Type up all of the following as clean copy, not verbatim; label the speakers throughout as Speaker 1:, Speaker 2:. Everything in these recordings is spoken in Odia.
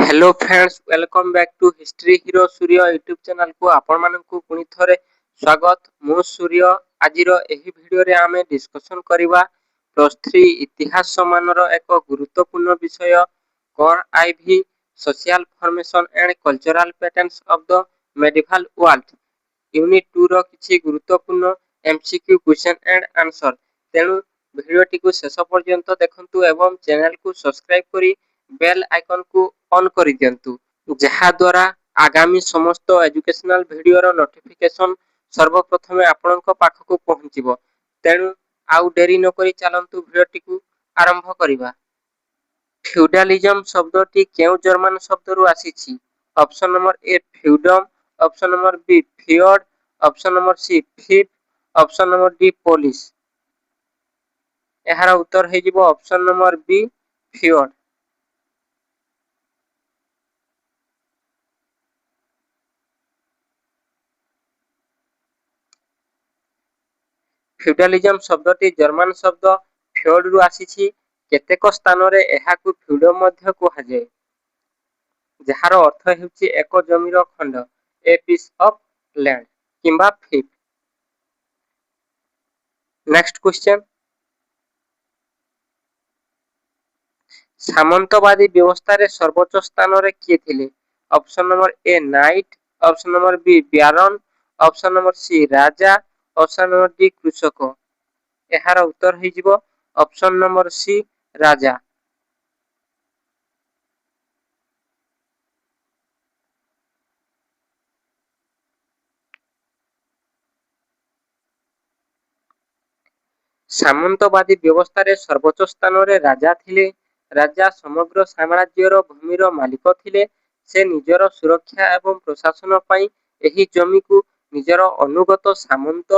Speaker 1: Hello friends, welcome back to history hero Surya YouTube channel को आपण मानकु पुनी थरे स्वागत। मु सूर्य आजिर एही वीडियो रे आमे डिस्कशन करिवा +3 इतिहास सम्मानर एक गुरुत्वपूर्ण विषय कोर IV social formation and cultural patterns of the medieval world unit 2 रो किछि गुरुत्वपूर्ण एमसीक्यू क्वेश्चन एंड आंसर। तेनु वीडियो टिकु शेष पर्यंत देखंतु एवं चैनल को सब्सक्राइब करी बेल आइकन को ऑन कर दियंतु, जहा द्वारा आगामी समस्त एजुकेशनल वीडियो रो नोटिफिकेशन सर्वप्रथमे आपनक पाखकु पहुंचिबो। तेनु आउ डेरी न करी चलंतु वीडियो टिकु आरंभ करिबा। फ्यूडलिज्म शब्दटी केउ जर्मन शब्द रु आसीछि? Option number A feudum, option number B फियर्ड, option number C fief, option number D Polish. एहार उत्तर हे जिवो ऑप्शन नंबर बी फियर्ड। फ्यूडलिज्म शब्दटी जर्मन शब्द फ्यूड रु आसीछि। केतेक स्थान रे एहाकु फ्यूडम मध्य कुहा जाय, जहार अर्थ हेउछि एक जमीर खंड, ए पीस ऑफ लैंड किंबा फिफ। नेक्स्ट क्वेश्चन, सामंतवादी व्यवस्था रे सर्वोच्च स्थान रे किए थिले? Option number A knight, option number B baron, option number C राजा, ऑप्शन नंबर डी कृषक। एहार उत्तर हे जिवो ऑप्शन नंबर सी राजा। सामंतवादी व्यवस्था रे सर्वोच्च स्थान रे राजा थिले। राजा समग्र साम्राज्यर भूमिर मालिक थिले। से निजर सुरक्षा एवं प्रशासन पई एही जमी को निजर अनुगत सामंत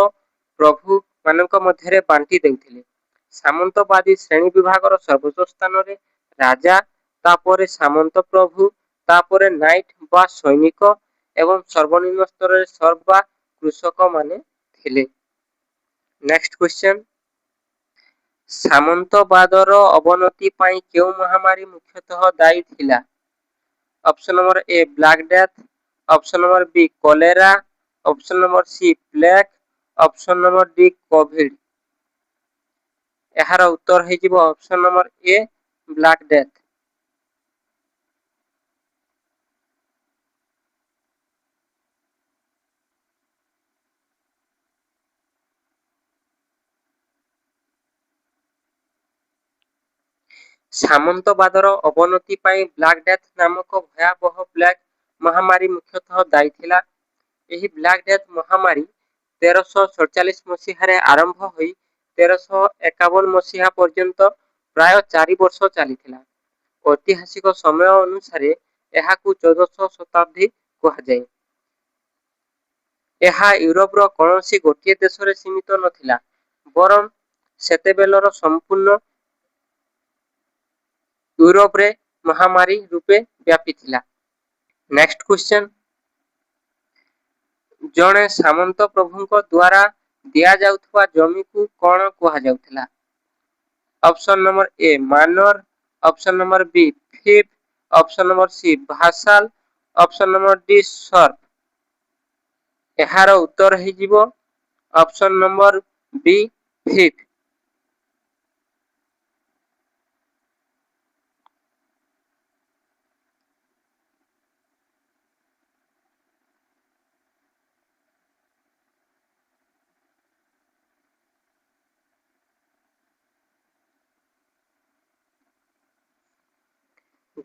Speaker 1: प्रभु मानक मध्यरे बांटी देउथिले। सामंतवादी श्रेणी विभागर सर्वोच्च स्थान रे राजा, तापरे सामंत प्रभु, तापरे नाइट बा सैनिक एवं सर्वनिम्न स्तर रे सर्व बा कृषक माने थिले। नेक्स्ट क्वेश्चन, सामंतवादर अवनति पाई केउ महामारी मुख्यतः दायी थिला? Option number A black death, option number B cholera, option number C plague, option number D Covid. एहार उत्तर हे जिवो option number A black death. सामंतवादर अवनति पाई ब्लैक डेथ नामक भयावह प्लेग महामारी मुख्यतः दायी थिला। एही ब्लैक डेथ महामारी 1347 मसीहारे आरंभ होई 1351 मसीहा पर्यंत प्राय 4 वर्ष चलीथिला। ऐतिहासिक समय अनुसार एहाकु 1400 शताब्दी कहा जाय। एहा यूरोप रो कोनोसी गोटिए देश रे सीमित नथिला, बरम सेतेबेलर संपूर्ण यूरोप रे महामारी रूपे व्यापी थिला। नेक्स्ट क्वेश्चन, जणे सामंत प्रभुंक द्वारा दिया जाउथवा जमी को कोन कहा जाउथिला? Option number A manor, option number B fief, option number C vassal, option number D serf. एहार उत्तर हे जिवो ऑप्शन नंबर बी फिफ।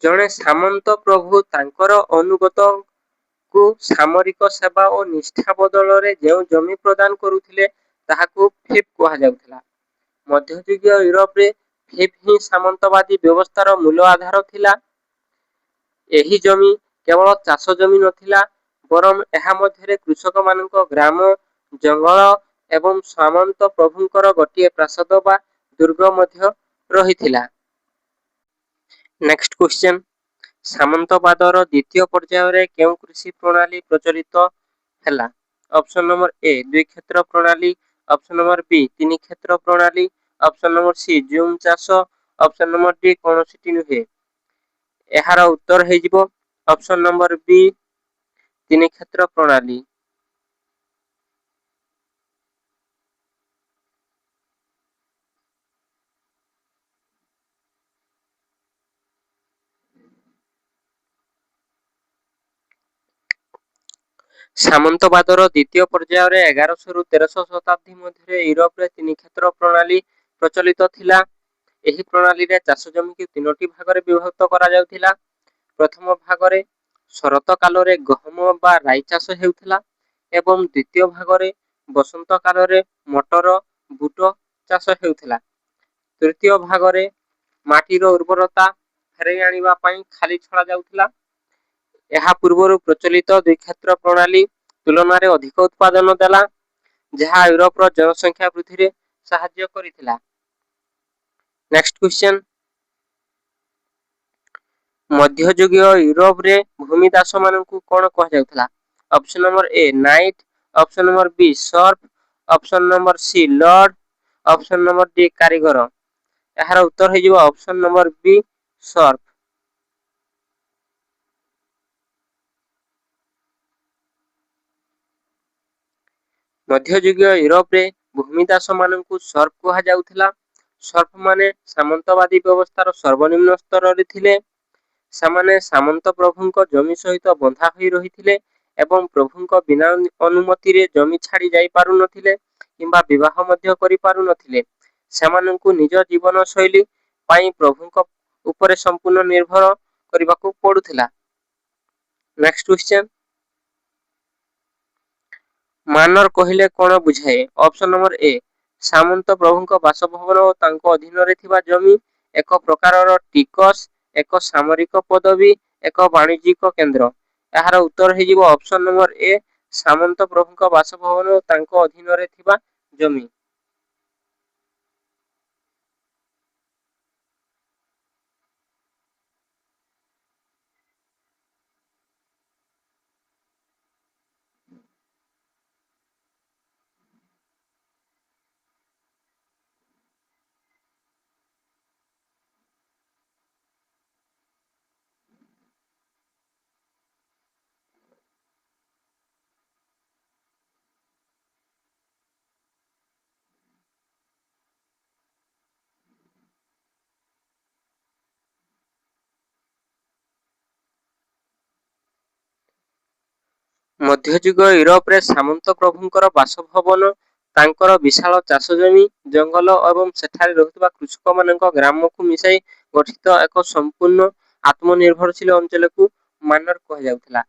Speaker 1: जणे सामंत प्रभु तांकर अनुगत को सामरिक सेवा और निष्ठा बदल रे जेउ जमी प्रदान करुथिले ताहाकू फिफ कहा जाउथिला। मध्ययुगीय यूरोप रे फिफ ही सामंतवादी व्यवस्थार मूल आधार थिला। एही जमी केवल चाष जमी नथिला, बरम एहा मध्यरे कृषक मानक ग्राम, जंगल एवं सामंत प्रभुंकर गोटिए प्रासाद बा दुर्ग मध्य रहिथिला। नेक्स्ट क्वेश्चन, सामंतवादर द्वितीय पर्याय रे केउ कृषि प्रणाली प्रचलित हैला? ऑप्शन नंबर ए दुई क्षेत्र प्रणाली, ऑप्शन नंबर बी तीन क्षेत्र प्रणाली, ऑप्शन नंबर सी जूम चाष, ऑप्शन नंबर डी कोनोसिटी नुहे। ଏହାର ଉତ୍ତର ହେଇଯିବ ଅପସନ ନମ୍ବର ବି ତିନି କ୍ଷେତ୍ର ପ୍ରଣାଳୀ। ସାମନ୍ତବାଦର ଦ୍ୱିତୀୟ ପର୍ଯ୍ୟାୟରେ 1100 ରୁ 1300 ଶତାବ୍ଦୀ ମଧ୍ୟରେ ୟୁରୋପରେ ତିନି କ୍ଷେତ୍ର ପ୍ରଣାଳୀ ପ୍ରଚଳିତ ଥିଲା। ଏହି ପ୍ରଣାଳୀରେ ଚାଷ ଜମିକୁ ତିନୋଟି ଭାଗରେ ବିଭକ୍ତ କରାଯାଉଥିଲା। ପ୍ରଥମ ଭାଗରେ ଶରତ କାଳରେ ଗହମ ବା ରାଇ ଚାଷ ହେଉଥିଲା ଏବଂ ଦ୍ୱିତୀୟ ଭାଗରେ ବସନ୍ତ କାଳରେ ମଟର, ବୁଟ ଚାଷ ହେଉଥିଲା। ତୃତୀୟ ଭାଗରେ ମାଟିର ଉର୍ବରତା ଫେରାଇ ଆଣିବା ପାଇଁ ଖାଲି ଛଡ଼ା ଯାଉଥିଲା। ଏହା ପୂର୍ବରୁ ପ୍ରଚଳିତ ଦ୍ୱିକ୍ଷେତ୍ର ପ୍ରଣାଳୀ ତୁଳନାରେ ଅଧିକ ଉତ୍ପାଦନ ଦେଲା, ଯାହା ୟୁରୋପର ଜନସଂଖ୍ୟା ବୃଦ୍ଧିରେ ସାହାଯ୍ୟ କରିଥିଲା। ନେକ୍ସଟ କ୍ୱେଶ୍ଚନ, ମଧ୍ୟଯୁଗୀୟ ୟୁରୋପରେ ଭୂମିଦାସମାନଙ୍କୁ କଣ କୁହାଯାଉଥିଲା? Option number A knight, option number B serf, option number C lord, option number D କାରିଗର। ଏହାର ଉତ୍ତର ହେଇଯିବ ଅପସନ ନମ୍ବର ବି ସର୍ଫ। ମଧ୍ୟଯୁଗୀୟ ୟୁରୋପରେ ଭୂମିଦାସମାନଙ୍କୁ ସର୍ଫ କୁହାଯାଉଥିଲା। ସର୍ଫମାନେ ସାମନ୍ତବାଦୀ ବ୍ୟବସ୍ଥାର ସର୍ବନିମ୍ନ ସ୍ତରରେ ଥିଲେ। ସେମାନେ ସାମନ୍ତ ପ୍ରଭୁଙ୍କ ଜମି ସହିତ ବନ୍ଧା ହୋଇ ରହିଥିଲେ ଏବଂ ପ୍ରଭୁଙ୍କ ବିନା ଅନୁମତିରେ ଜମି ଛାଡ଼ି ଯାଇପାରୁନଥିଲେ କିମ୍ବା ବିବାହ ମଧ୍ୟ କରିପାରୁନଥିଲେ। ସେମାନଙ୍କୁ ନିଜ ଜୀବନଶୈଳୀ ପାଇଁ ପ୍ରଭୁଙ୍କ ଉପରେ ସମ୍ପୂର୍ଣ୍ଣ ନିର୍ଭର କରିବାକୁ ପଡୁଥିଲା। ନେକ୍ସଟ କ୍ୱେଶ୍ଚନ, ମାନର କହିଲେ କଣ ବୁଝାଏ? ଅପସନ ନମ୍ବର ଏ ସାମନ୍ତ ପ୍ରଭୁଙ୍କ ବାସଭବନ ଓ ତାଙ୍କ ଅଧୀନରେ ଥିବା ଜମି, ଏକ ପ୍ରକାରର ଟିକସ, ଏକ ସାମରିକ ପଦବୀ, ଏକ ବାଣିଜ୍ୟିକ କେନ୍ଦ୍ର। ଏହାର ଉତ୍ତର ହେଇଯିବ ଅପସନ ନମ୍ବର ଏ ସାମନ୍ତ ପ୍ରଭୁଙ୍କ ବାସଭବନ ଓ ତାଙ୍କ ଅଧୀନରେ ଥିବା ଜମି। ମଧ୍ୟଯୁଗ ୟୁରୋପରେ ସାମନ୍ତ ପ୍ରଭୁଙ୍କର ବାସଭବନ, ତାଙ୍କର ବିଶାଳ ଚାଷ ଜମି, ଜଙ୍ଗଲ ଏବଂ ସେଠାରେ ରହୁଥିବା କୃଷକମାନଙ୍କ ଗ୍ରାମକୁ ମିଶାଇ ଗଠିତ ଏକ ସମ୍ପୂର୍ଣ୍ଣ ଆତ୍ମନିର୍ଭରଶୀଳ ଅଞ୍ଚଳକୁ ମାନର କୁହାଯାଉଥିଲା।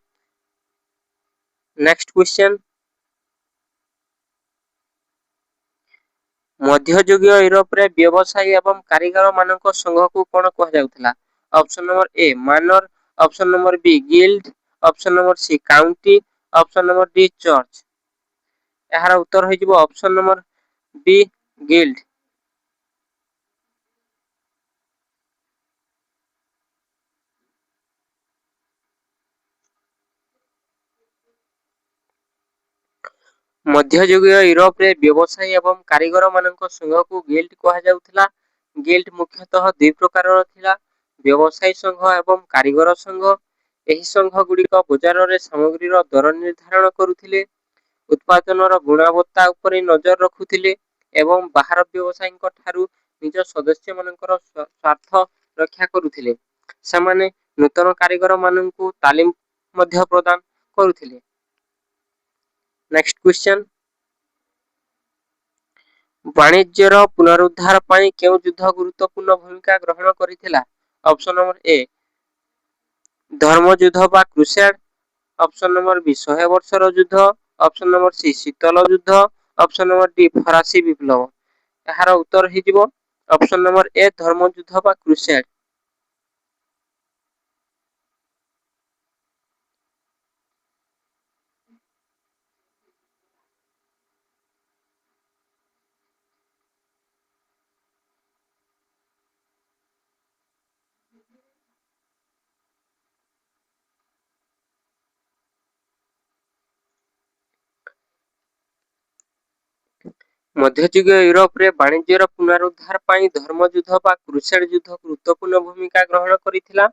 Speaker 1: ନେକ୍ସଟ କ୍ୱେଶ୍ଚନ, ମଧ୍ୟଯୁଗୀୟ ୟୁରୋପରେ ବ୍ୟବସାୟୀ ଏବଂ କାରିଗର ମାନଙ୍କ ସଂଘକୁ କଣ କୁହାଯାଉଥିଲା? Option number A manor, option number B guild, option number C county, option number D church. ଏହାର ଉତ୍ତର ହେଇଯିବ ଅପସନ ନମ୍ବର ବି ଗିଲ୍ଡ। ମଧ୍ୟଯୁଗୀୟ ୟୁରୋପରେ ବ୍ୟବସାୟୀ ଏବଂ କାରିଗର ମାନଙ୍କ ସଂଘକୁ ଗିଲ୍ଡ କୁହାଯାଉଥିଲା। ଗିଲ୍ଡ ମୁଖ୍ୟତଃ ଦୁଇ ପ୍ରକାରର ଥିଲା, ବ୍ୟବସାୟୀ ସଂଘ ଏବଂ କାରିଗର ସଂଘ। ଏହି ସଂଘ ଗୁଡିକ ବଜାରରେ ସାମଗ୍ରୀର ଦର ନିର୍ଦ୍ଧାରଣ କରୁଥିଲେ, ଉତ୍ପାଦନର ଗୁଣବତ୍ତା ଉପରେ ନଜର ରଖୁଥିଲେ ଏବଂ ବାହାର ବ୍ୟବସାୟୀଙ୍କ ଠାରୁ ନିଜ ସଦସ୍ୟମାନଙ୍କର ସ୍ୱାର୍ଥ ରକ୍ଷା କରୁଥିଲେ। ସେମାନେ ନୂତନ କାରିଗର ମାନଙ୍କୁ ତାଲିମ ମଧ୍ୟ ପ୍ରଦାନ କରୁଥିଲେ। ନେକ୍ସଟ କ୍ୱେଶ୍ଚନ, ବାଣିଜ୍ୟର ପୁନରୁଦ୍ଧାର ପାଇଁ କେଉଁ ଯୁଦ୍ଧ ଗୁରୁତ୍ୱପୂର୍ଣ୍ଣ ଭୂମିକା ଗ୍ରହଣ କରିଥିଲା? ଅପସନ ନମ୍ବର ଏ ଧର୍ମଯୁଦ୍ଧ ବା କ୍ରୁସେଡ, ଅପସନ ନମ୍ବର ବି 100 ବର୍ଷର ଯୁଦ୍ଧ, ଅପସନ ନମ୍ବର ସି ଶୀତଳ ଯୁଦ୍ଧ, ଅପସନ ନମ୍ବର ଡି ଫରାସୀ ବିପ୍ଳବ। ଏହାର ଉତ୍ତର ହେଇଯିବ ଅପସନ ନମ୍ବର ଏ ଧର୍ମଯୁଦ୍ଧ ବା କ୍ରୁସେଡ। ମଧ୍ୟଯୁଗୀୟ ୟୁରୋପରେ ବାଣିଜ୍ୟର ପୁନରୁଦ୍ଧାର ପାଇଁ ଧର୍ମଯୁଦ୍ଧ ବା କ୍ରୁସେଡ ଯୁଦ୍ଧ ଗୁରୁତ୍ୱପୂର୍ଣ୍ଣ ଭୂମିକା ଗ୍ରହଣ କରିଥିଲା।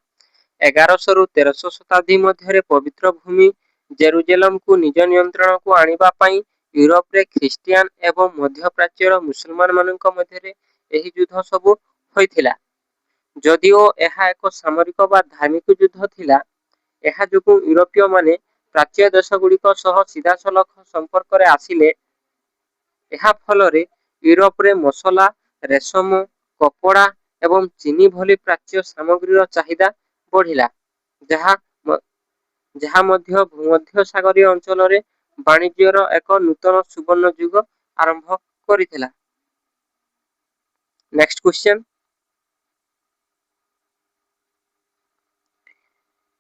Speaker 1: 1100 ରୁ 1300 ଶତାବ୍ଦୀ ମଧ୍ୟରେ ପବିତ୍ର ଭୂମି ଜେରୁଜେଲମକୁ ନିଜ ନିୟନ୍ତ୍ରଣକୁ ଆଣିବା ପାଇଁ ୟୁରୋପରେ ଖ୍ରୀଷ୍ଟିଆନ ଏବଂ ମଧ୍ୟପ୍ରାଚ୍ୟର ମୁସଲମାନମାନଙ୍କ ମଧ୍ୟରେ ଏହି ଯୁଦ୍ଧ ସବୁ ହୋଇଥିଲା। ଯଦିଓ ଏହା ଏକ ସାମରିକ ବା ଧାର୍ମିକ ଯୁଦ୍ଧ ଥିଲା, ଏହା ଯୋଗୁଁ ୟୁରୋପୀୟମାନେ ପ୍ରାଚ୍ୟ ଦେଶଗୁଡ଼ିକ ସହ ସିଧାସଳଖ ସମ୍ପର୍କରେ ଆସିଲେ। ଏହା ଫଳରେ ୟୁରୋପରେ ମସଲା, ରେଶମ, କପଡ଼ା ଏବଂ ଚିନି ଭଳି ପ୍ରାଚ୍ୟ ସାମଗ୍ରୀର ଚାହିଦା ବଢ଼ିଲା, ଯାହା ମଧ୍ୟ ଭୂମଧ୍ୟସାଗରୀୟ ଅଞ୍ଚଳରେ ବାଣିଜ୍ୟର ଏକ ନୂତନ ସୁବର୍ଣ୍ଣ ଯୁଗ ଆରମ୍ଭ କରିଥିଲା। Next question.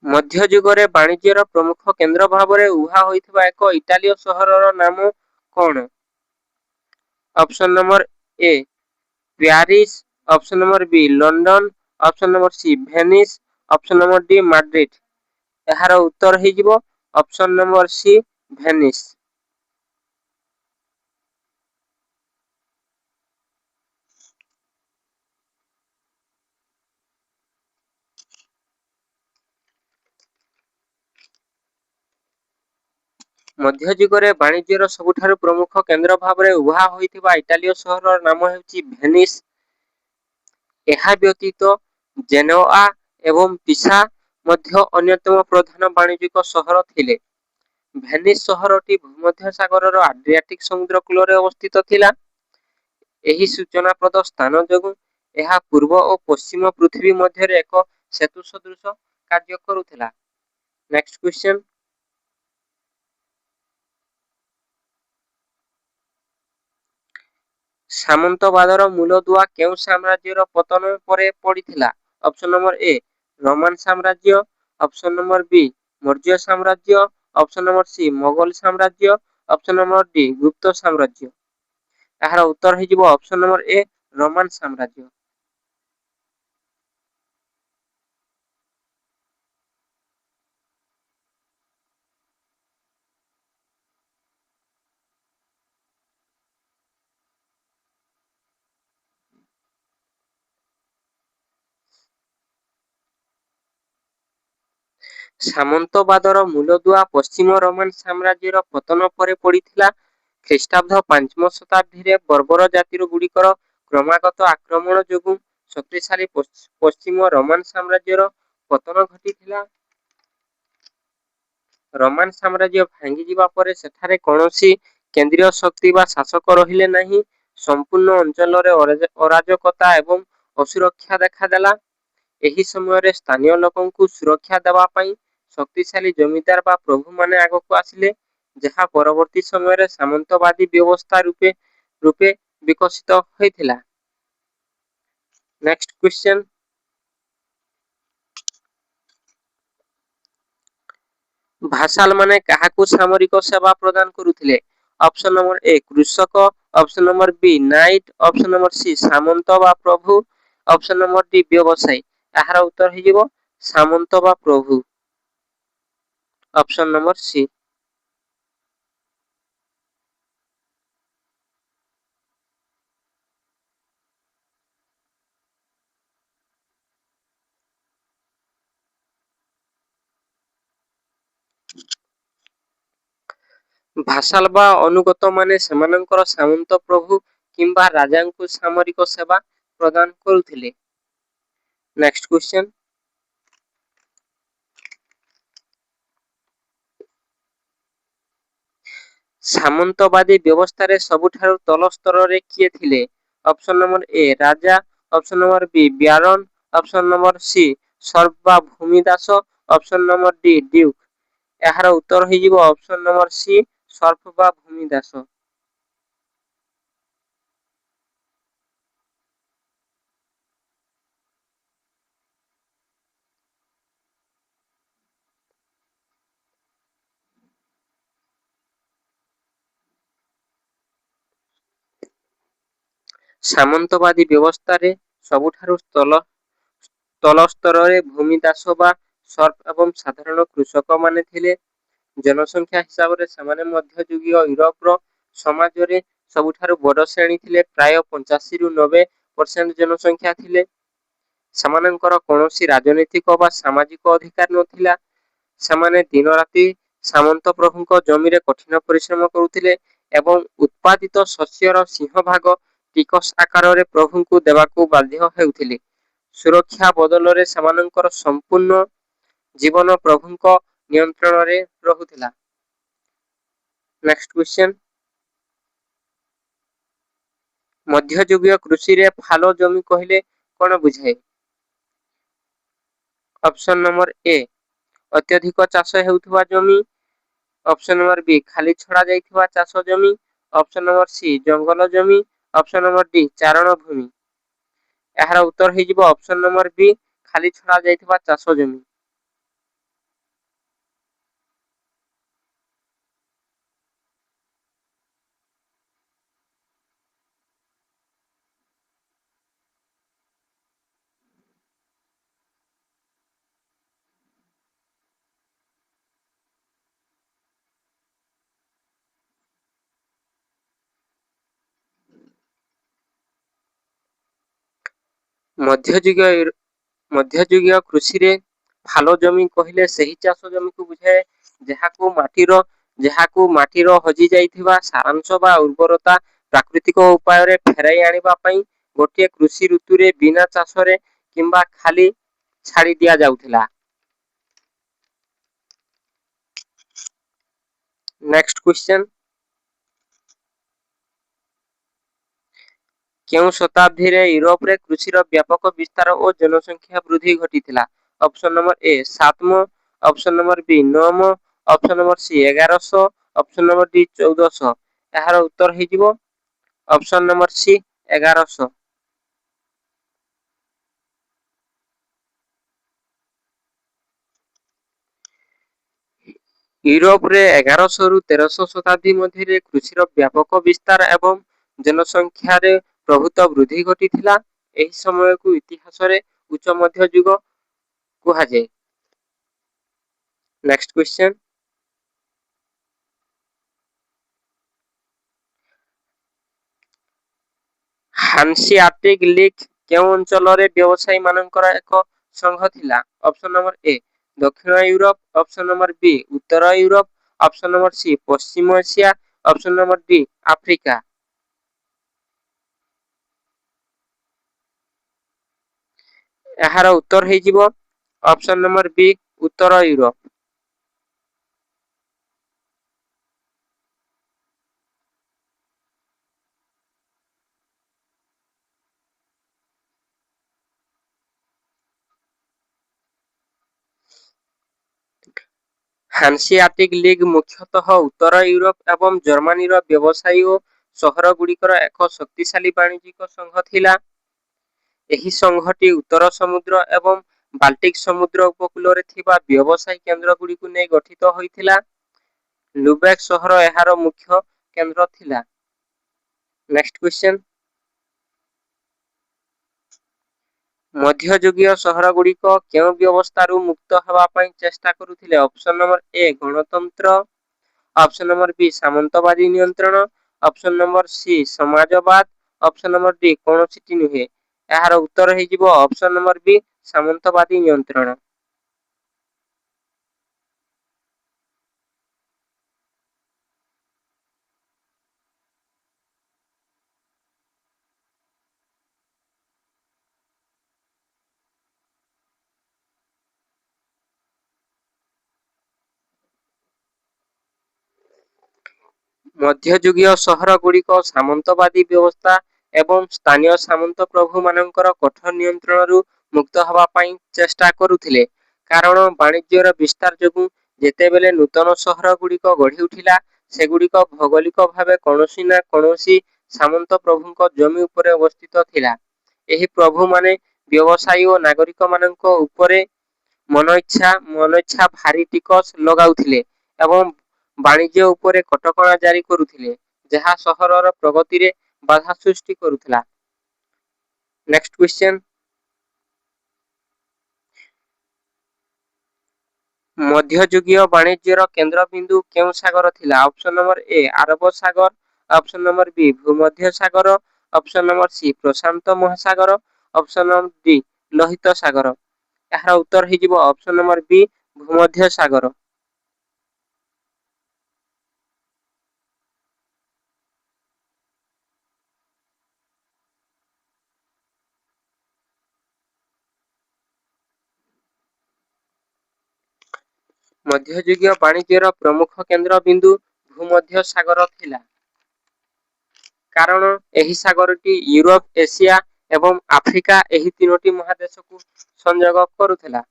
Speaker 1: ମଧ୍ୟଯୁଗରେ ବାଣିଜ୍ୟର ପ୍ରମୁଖ କେନ୍ଦ୍ର ଭାବରେ ଉଭା ହୋଇଥିବା ଏକ ଇଟାଲୀୟ ସହରର ନାମ କ'ଣ? ଅପସନ ନମ୍ବର ଏ ପ୍ୟାରିସ, ଅପସନ ନମ୍ବର ବି London, option number C Venice, option number D Madrid. ଏହାର ଉତ୍ତର ହେଇଯିବ ଅପସନ ନମ୍ବର ସି ଭେନିସ। ମଧ୍ୟଯୁଗରେ ବାଣିଜ୍ୟର ସବୁଠାରୁ ପ୍ରମୁଖ କେନ୍ଦ୍ର ଭାବରେ ଉଭା ହୋଇଥିବା ଇଟାଲୀୟ ସହରର ନାମ ହେଉଛି ଭେନିସ। ଏହା ବ୍ୟତୀତ ଜେନୋଆ ଏବଂ ପିସା ମଧ୍ୟ ଅନ୍ୟତମ ପ୍ରଧାନ ବାଣିଜ୍ୟିକ ସହର ଥିଲେ। ଭେନିସ ସହରଟି ଭୂମଧ୍ୟସାଗରର ଆଡ୍ରିଆଟିକ୍ ସମୁଦ୍ର କୂଳରେ ଅବସ୍ଥିତ ଥିଲା। ଏହି ସୂଚନାପ୍ରଦ ସ୍ଥାନ ଯୋଗୁଁ ଏହା ପୂର୍ବ ଓ ପଶ୍ଚିମ ପୃଥିବୀ ମଧ୍ୟରେ ଏକ ସେତୁ ସଦୃଶ କାର୍ଯ୍ୟ କରୁଥିଲା। Next question. ସାମନ୍ତବାଦର ମୂଳଦୁଆ କେଉଁ ସାମ୍ରାଜ୍ୟର ପତନ ପରେ ପଡ଼ିଥିଲା? ଅପସନ ନମ୍ବର ଏ ରୋମାନ ସାମ୍ରାଜ୍ୟ, ଅପସନ ନମ୍ବର ବି ମୌର୍ଯ୍ୟ ସାମ୍ରାଜ୍ୟ, ଅପସନ ନମ୍ବର ସି ମୋଗଲ ସାମ୍ରାଜ୍ୟ, ଅପସନ ନମ୍ବର ଡି ଗୁପ୍ତ ସାମ୍ରାଜ୍ୟ। ଏହାର ଉତ୍ତର ହେଇଯିବ ଅପସନ ନମ୍ବର ଏ ରୋମାନ ସାମ୍ରାଜ୍ୟ। ସାମନ୍ତବାଦର ମୂଳଦୁଆ ପଶ୍ଚିମ ରୋମାନ ସାମ୍ରାଜ୍ୟର ପତନ ପରେ ପଡ଼ିଥିଲା। ଖ୍ରୀଷ୍ଟାବ୍ଦ 5ମ ଶତାବ୍ଦୀରେ ବର୍ବର ଜାତିର ଗୁଡ଼ିକର କ୍ରମାଗତ ଆକ୍ରମଣ ଯୋଗୁଁ ଶକ୍ତିଶାଳୀ ପଶ୍ଚିମ ରୋମାନ ସାମ୍ରାଜ୍ୟର ପତନ ଘଟିଥିଲା। ରୋମାନ ସାମ୍ରାଜ୍ୟ ଭାଙ୍ଗିଯିବା ପରେ ସେଠାରେ କୌଣସି କେନ୍ଦ୍ରୀୟ ଶକ୍ତି ବା ଶାସକ ରହିଲେ ନାହିଁ। ସମ୍ପୂର୍ଣ୍ଣ ଅଞ୍ଚଳରେ ଅରାଜକତା ଏବଂ ଅସୁରକ୍ଷା ଦେଖାଦେଲା। ଏହି ସମୟରେ ସ୍ଥାନୀୟ ଲୋକଙ୍କୁ ସୁରକ୍ଷା ଦେବା ପାଇଁ ଶକ୍ତିଶାଳୀ ଜମିଦାର ବା ପ୍ରଭୁମାନେ ଆଗକୁ ଆସିଲେ, ଯାହା ପରବର୍ତ୍ତୀ ସମୟରେ ସାମନ୍ତବାଦୀ ବ୍ୟବସ୍ଥା ରୂପେ ବିକଶିତ ହୋଇଥିଲା। Next question. ଭାସାଲମାନେ କାହାକୁ ସାମରିକ ସେବା ପ୍ରଦାନ କରୁଥିଲେ? ଅପସନ ନମ୍ବର ଏ କୃଷକ, ଅପସନ ନମ୍ବର ବି ନାଇଟ, ଅପସନ ନମ୍ବର ସି ସାମନ୍ତ ବା ପ୍ରଭୁ, ଅପସନ ନମ୍ବର ଡି ବ୍ୟବସାୟୀ। ଏହାର ଉତ୍ତର ହେଇଯିବ ସାମନ୍ତ ବା ପ୍ରଭୁ। Option number C. ଭାସାଲ ବା ଅନୁଗତମାନେ ସେମାନଙ୍କର ସାମନ୍ତ ପ୍ରଭୁ କିମ୍ବା ରାଜାଙ୍କୁ ସାମରିକ ସେବା ପ୍ରଦାନ କରୁଥିଲେ। Next question. ସାମନ୍ତବାଦୀ ବ୍ୟବସ୍ଥାରେ ସବୁଠାରୁ ତଳ ସ୍ତରରେ କିଏ ଥିଲେ? ଅପସନ ନମ୍ବର ଏ ରାଜା, option number B baron, option number C serf ବା ଭୂମିଦାସ, ଅପସନ ନମ୍ବର ଡି ଡ୍ୟୁକ। ଏହାର ଉତ୍ତର ହେଇଯିବ ଅପସନ ନମ୍ବର ସି ସର୍ପ ବା ଭୂମିଦାସ। ସାମନ୍ତବାଦୀ ବ୍ୟବସ୍ଥାରେ ସବୁଠାରୁ ତଳ ସ୍ତରରେ ଭୂମିଦାସ ବା ସର୍ପ ଏବଂ ସାଧାରଣ କୃଷକମାନେ ଥିଲେ। ଜନସଂଖ୍ୟା ହିସାବରେ ସେମାନେ ମଧ୍ୟଯୁଗୀୟ ୟୁରୋପର ସମାଜରେ ସବୁଠାରୁ ବଡ଼ ଶ୍ରେଣୀ ଥିଲେ। ପ୍ରାୟ 85 ରୁ 90% ଜନସଂଖ୍ୟା ଥିଲେ। ସେମାନଙ୍କର କୌଣସି ରାଜନୈତିକ ବା ସାମାଜିକ ଅଧିକାର ନଥିଲା। ସେମାନେ ଦିନ ରାତି ସାମନ୍ତ ପ୍ରଭୁଙ୍କ ଜମିରେ କଠିନ ପରିଶ୍ରମ କରୁଥିଲେ ଏବଂ ଉତ୍ପାଦିତ ଶସ୍ୟର ସିଂହଭାଗ ଟିକସ ଆକାରରେ ପ୍ରଭୁଙ୍କୁ ଦେବାକୁ ବାଧ୍ୟ ହେଉଥିଲେ। ସୁରକ୍ଷା ବଦଳରେ ସେମାନଙ୍କର ସମ୍ପୂର୍ଣ୍ଣ ଜୀବନ ପ୍ରଭୁଙ୍କ ନିୟନ୍ତ୍ରଣରେ ରହୁଥିଲା। ନେକ୍ସଟ କ୍ୱେଶ୍ଚନ, ମଧ୍ୟଯୁଗୀୟ କୃଷିରେ ଫାଲ ଜମି କହିଲେ କଣ ବୁଝାଏ? ଅପସନ ନମ୍ବର ଏ ଅତ୍ୟଧିକ ଚାଷ ହେଉଥିବା ଜମି, ଅପସନ ନମ୍ବର ବି ଖାଲି ଛଡା ଯାଇଥିବା ଚାଷ ଜମି, ଅପସନ ନମ୍ବର ସି ଜଙ୍ଗଲ ଜମି, ଅପସନ ନମ୍ବର ଡି ଚାରଣ ଭୂମି। ଏହାର ଉତ୍ତର ହେଇଯିବ ଅପସନ ନମ୍ବର ବି ଖାଲି ଛଡା ଯାଇଥିବା ଚାଷ ଜମି। ମଧ୍ୟଯୁଗୀୟ କୃଷିରେ ଫାଲ ଜମି କହିଲେ ସେହି ଚାଷ ଜମିକୁ ବୁଝାଏ ଯାହାକୁ ମାଟିର ହଜି ଯାଇଥିବା ସାରାଂଶ ବା ଉର୍ବରତା ପ୍ରାକୃତିକ ଉପାୟରେ ଫେରାଇ ଆଣିବା ପାଇଁ ଗୋଟିଏ କୃଷି ଋତୁରେ ବିନା ଚାଷରେ କିମ୍ବା ଖାଲି ଛାଡ଼ି ଦିଆଯାଉଥିଲା। ନେକ୍ସଟ କ୍ୱେଶ୍ଚନ, କେଉଁ ଶତାବ୍ଦୀରେ ୟୁରୋପରେ କୃଷିର ବ୍ୟାପକ ବିସ୍ତାର ଓ ଜନସଂଖ୍ୟା ବୃଦ୍ଧି ଘଟିଥିଲା? ଅପସନ ନମ୍ବର ଏ ସାତମ, ଅପସନ ନମ୍ବର ବି ନବମ, option number C 1100, option number D 1400। ଏହାର ଉତ୍ତର ହେଇଯିବ ଅପସନ ନମ୍ବର ସି 1100। ୟୁରୋପରେ 1100 ରୁ 1300 ଶତାବ୍ଦୀ ମଧ୍ୟରେ କୃଷିର ବ୍ୟାପକ ବିସ୍ତାର ଏବଂ ଜନସଂଖ୍ୟାରେ ପ୍ରଭୂତ ବୃଦ୍ଧି ଘଟିଥିଲା। ଏହି ସମୟକୁ ଇତିହାସରେ ଉଚ୍ଚ ମଧ୍ୟଯୁଗ କୁହାଯାଏ। ନେକ୍ସଟ କ୍ୱେଶ୍ଚନ, ହାନସିଆଟିକ ଲିଗ୍ କେଉଁ ଅଞ୍ଚଳରେ ବ୍ୟବସାୟୀ ମାନଙ୍କର ଏକ ସଂଘ ଥିଲା? ଅପସନ ନମ୍ବର ଏ ଦକ୍ଷିଣ ୟୁରୋପ, ଅପସନ ନମ୍ବର ବି ଉତ୍ତର ୟୁରୋପ, ଅପସନ ନମ୍ବର ସି ପଶ୍ଚିମ Asia, option number D Africa. ଏହାର ଉତ୍ତର ହେଇଯିବ ଅପସନ ନମ୍ବର ବି ଉତ୍ତର ୟୁରୋପ। ହାନସିଆଟିକ ଲିଗ୍ ମୁଖ୍ୟତଃ ଉତ୍ତର ୟୁରୋପ ଏବଂ ଜର୍ମାନୀର ବ୍ୟବସାୟୀ ଓ ସହରଗୁଡ଼ିକର ଏକ ଶକ୍ତିଶାଳୀ ବାଣିଜ୍ୟିକ ସଂଘ ଥିଲା। ଏହି ସଂଘଟି ଉତ୍ତର ସମୁଦ୍ର ଏବଂ ବାଲ୍ଟିକ ସମୁଦ୍ର ଉପକୂଳରେ ଥିବା ବ୍ୟବସାୟୀ କେନ୍ଦ୍ରଗୁଡ଼ିକୁ ନେଇ ଗଠିତ ହୋଇଥିଲା। ଲୁବେକ୍ ସହର ଏହାର ମୁଖ୍ୟ କେନ୍ଦ୍ର ଥିଲା। ନେକ୍ସଟ କ୍ୱେଶ୍ଚନ, ମଧ୍ୟଯୁଗୀୟ ସହରଗୁଡ଼ିକ କେଉଁ ବ୍ୟବସ୍ଥାରୁ ମୁକ୍ତ ହେବା ପାଇଁ ଚେଷ୍ଟା କରୁଥିଲେ? ଅପସନ ନମ୍ବର ଏ ଗଣତନ୍ତ୍ର, ଅପସନ ନମ୍ବର ବି ସାମନ୍ତବାଦୀ ନିୟନ୍ତ୍ରଣ, ଅପସନ ନମ୍ବର ସି ସମାଜବାଦ, ଅପସନ ନମ୍ବର ଡି କୌଣସିଟି ନୁହେଁ। ଏହାର ଉତ୍ତର ହେଇଯିବ ଅପସନ ନମ୍ବର ବି ସାମନ୍ତବାଦୀ ନିୟନ୍ତ୍ରଣ। ମଧ୍ୟଯୁଗୀୟ ସହରଗୁଡ଼ିକ ସାମନ୍ତବାଦୀ ବ୍ୟବସ୍ଥା ଏବଂ ସ୍ଥାନୀୟ ସାମନ୍ତ ପ୍ରଭୁମାନଙ୍କର କଠୋର ନିୟନ୍ତ୍ରଣରୁ ମୁକ୍ତ ହେବା ପାଇଁ ଚେଷ୍ଟା କରୁଥିଲେ। କାରଣ ବାଣିଜ୍ୟର ବିସ୍ତାର ଯୋଗୁଁ ଯେତେବେଳେ ନୂତନ ସହରଗୁଡ଼ିକ ଗଢ଼ି ଉଠିଲା, ସେଗୁଡ଼ିକ ଭୌଗୋଳିକ ଭାବେ କୌଣସି ନା କୌଣସି ସାମନ୍ତ ପ୍ରଭୁଙ୍କ ଜମି ଉପରେ ଅବସ୍ଥିତ ଥିଲା। ଏହି ପ୍ରଭୁମାନେ ବ୍ୟବସାୟୀ ଓ ନାଗରିକମାନଙ୍କ ଉପରେ ମନଇଚ୍ଛା ଭାରୀ ଟିକସ ଲଗାଉଥିଲେ ଏବଂ ବାଣିଜ୍ୟ ଉପରେ କଟକଣା ଜାରି କରୁଥିଲେ, ଯାହା ସହରର ପ୍ରଗତିରେ ବାଧା ସୃଷ୍ଟି କରୁଥିଲା। ନେକ୍ସଟ କ୍ୱେଶ୍ଚନ, ମଧ୍ୟଯୁଗୀୟ ବାଣିଜ୍ୟର କେନ୍ଦ୍ରବିନ୍ଦୁ କେଉଁ ସାଗର ଥିଲା? ଅପସନ ନମ୍ବର ଏ ଆରବ ସାଗର, ଅପସନ ନମ୍ବର ବି ଭୂମଧ୍ୟ ସାଗର, ଅପସନ ନମ୍ବର ସି ପ୍ରଶାନ୍ତ ମହାସାଗର, ଅପସନ ନମ୍ବର ଡି ଲୋହିତ ସାଗର। ଏହାର ଉତ୍ତର ହେଇଯିବ ଅପସନ ନମ୍ବର ବି ଭୂମଧ୍ୟ ସାଗର। ମଧ୍ୟଯୁଗୀୟ ବାଣିଜ୍ୟର ପ୍ରମୁଖ କେନ୍ଦ୍ର ବିନ୍ଦୁ ଭୂମଧ୍ୟ ସାଗର ଥିଲା, କାରଣ ଏହି ସାଗରଟି ୟୁରୋପ, ଏସିଆ ଏବଂ ଆଫ୍ରିକା ଏହି ତିନୋଟି ମହାଦେଶକୁ ସଂଯୋଗ କରୁଥିଲା।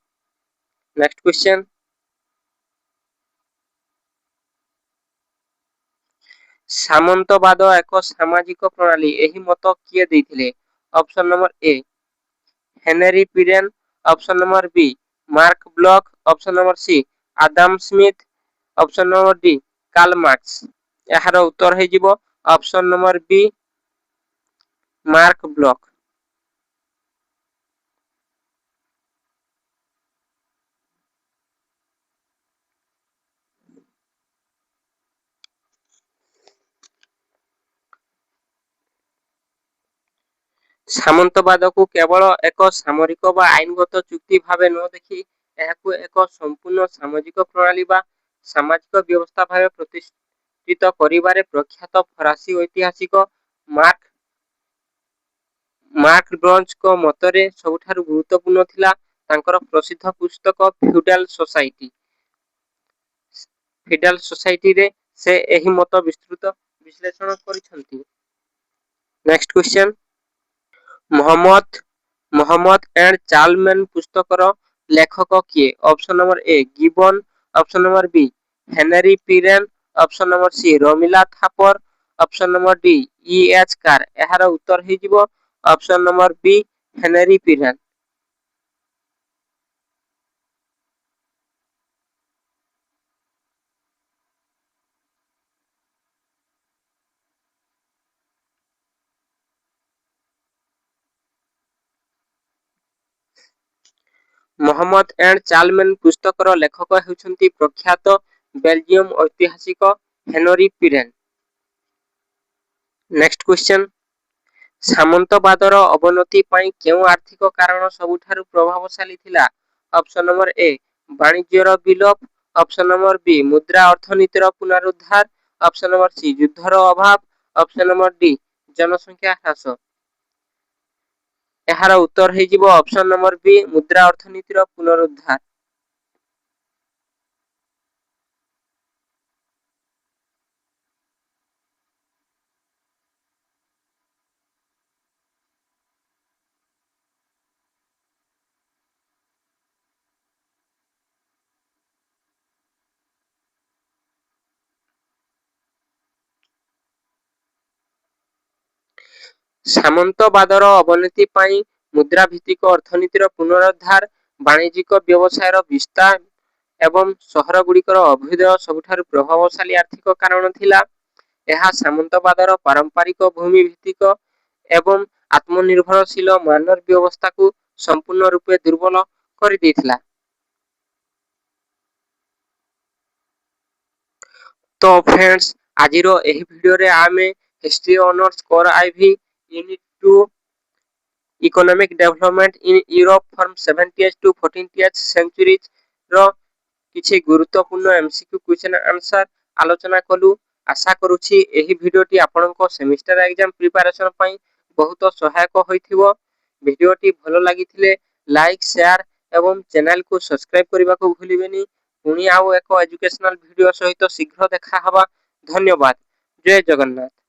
Speaker 1: ନେକ୍ସଟ କ୍ୱେଶ୍ଚନ, ସାମନ୍ତବାଦ ଏକ ସାମାଜିକ ପ୍ରଣାଳୀ, ଏହି ମତ କିଏ ଦେଇଥିଲେ? Option number A Henri Pirenne, option number B Marc Bloch, option number C Adam Smith, option number D Karl Marx. ଏହାର ଉତ୍ତର ହେଇଯିବ option number B Marc Bloch. ସାମନ୍ତବାଦକୁ କେବଳ ଏକ ସାମରିକ ବା ଆଇନଗତ ଚୁକ୍ତି ଭାବେ ନ ଦେଖି ଏହାକୁ ଏକ ସମ୍ପୂର୍ଣ୍ଣ ସାମାଜିକ ପ୍ରଣାଳୀ ବା ସାମାଜିକ ବ୍ୟବସ୍ଥା ଭାବେ ପ୍ରତିଷ୍ଠିତ କରିବାରେ ପ୍ରଖ୍ୟାତ ଫରାସୀ ଐତିହାସିକ ମାର୍କ ବ୍ରଞ୍ଚଙ୍କ ମତରେ ସବୁଠାରୁ ଗୁରୁତ୍ୱପୂର୍ଣ୍ଣ ଥିଲା ତାଙ୍କର ପ୍ରସିଦ୍ଧ ପୁସ୍ତକ ଫିଉଡାଲ ସୋସାଇଟିରେ ସେ ଏହି ମତ ବିସ୍ତୃତ ବିଶ୍ଳେଷଣ କରିଛନ୍ତି। Next question, Mohammed and Charlemagne ପୁସ୍ତକର ଲେଖକ କିଏ? Option number A Gibbon, option number B Henri Pirenne, option number C Romila Thapar, option number D E H. Carr. ଏହାର ଉତ୍ତର ହେଇଯିବ option number B Henri Pirenne. Mohammed and Charlemagne ପୁସ୍ତକର ଲେଖକ ହେଉଛନ୍ତି ପ୍ରଖ୍ୟାତ ବେଲଜିୟମ ଐତିହାସିକ ହେନରୀ ପିରେନ। ନେକ୍ସଟ କ୍ୱେଶ୍ଚନ, ସାମନ୍ତବାଦର ଅବନତି ପାଇଁ କେଉଁ ଆର୍ଥିକ କାରଣ ସବୁଠାରୁ ପ୍ରଭାବଶାଳୀ ଥିଲା? ଅପସନ ନମ୍ବର ଏ ବାଣିଜ୍ୟର ବିଲୋପ, ଅପସନ ନମ୍ବର ବି ମୁଦ୍ରା ଅର୍ଥନୀତିର ପୁନରୁଦ୍ଧାର, ଅପସନ ନମ୍ବର ସି ଯୁଦ୍ଧର ଅଭାବ, ଅପସନ ନମ୍ବର ଡି ଜନସଂଖ୍ୟା ହ୍ରାସ। ଏହାର ଉତ୍ତର ହେଇଯିବ ଅପସନ ନମ୍ବର ବି ମୁଦ୍ରା ଅର୍ଥନୀତିର ପୁନରୁଦ୍ଧାର। ସାମନ୍ତବାଦର ଅବନତି ପାଇଁ ମୁଦ୍ରାଭିତ୍ତିକ ଅର୍ଥନୀତିର ପୁନରୁଦ୍ଧାର, ବାଣିଜ୍ୟିକ ବ୍ୟବସାୟର ବିସ୍ତାର ଏବଂ ସହରଗୁଡ଼ିକର ଅଭ୍ୟୁଦୟ ସବୁଠାରୁ ପ୍ରଭାବଶାଳୀ ଆର୍ଥିକ କାରଣ ଥିଲା। ଏହା ସାମନ୍ତବାଦର ପାରମ୍ପରିକ ଭୂମି ଭିତ୍ତିକ ଏବଂ ଆତ୍ମନିର୍ଭରଶୀଳ ମାନର ବ୍ୟବସ୍ଥାକୁ ସମ୍ପୂର୍ଣ୍ଣ ରୂପେ ଦୁର୍ବଳ କରିଦେଇଥିଲା। ତ ଫ୍ରେଣ୍ଡସ୍, ଆଜିର ଏହି ଭିଡ଼ିଓରେ ଆମେ history honours core IV unit 2 economic development in Europe from 70th to 14th centuries ର କିଛି ଗୁରୁତ୍ୱପୂର୍ଣ୍ଣ MCQ କ୍ୱେଶ୍ଚନ ଆନ୍ସର ଆଲୋଚନା କଲୁ। ଆଶା କରୁଛି ଏହି ଭିଡ଼ିଓଟି ଆପଣଙ୍କ ସେମିଷ୍ଟାର ଏକ୍ଜାମ ପ୍ରିପାରେସନ ପାଇଁ ବହୁତ ସହାୟକ ହୋଇଥିବ। ଭିଡ଼ିଓଟି ଭଲ ଲାଗିଥିଲେ ଲାଇକ୍, ସେୟାର ଏବଂ ଚ୍ୟାନେଲକୁ ସବସ୍କ୍ରାଇବ କରିବାକୁ ଭୁଲିବେନି। ପୁଣି ଆଉ ଏକ ଏଜୁକେଶନାଲ ଭିଡ଼ିଓ ସହିତ ଶୀଘ୍ର ଦେଖା ହେବା। ଧନ୍ୟବାଦ। ଜୟ ଜଗନ୍ନାଥ।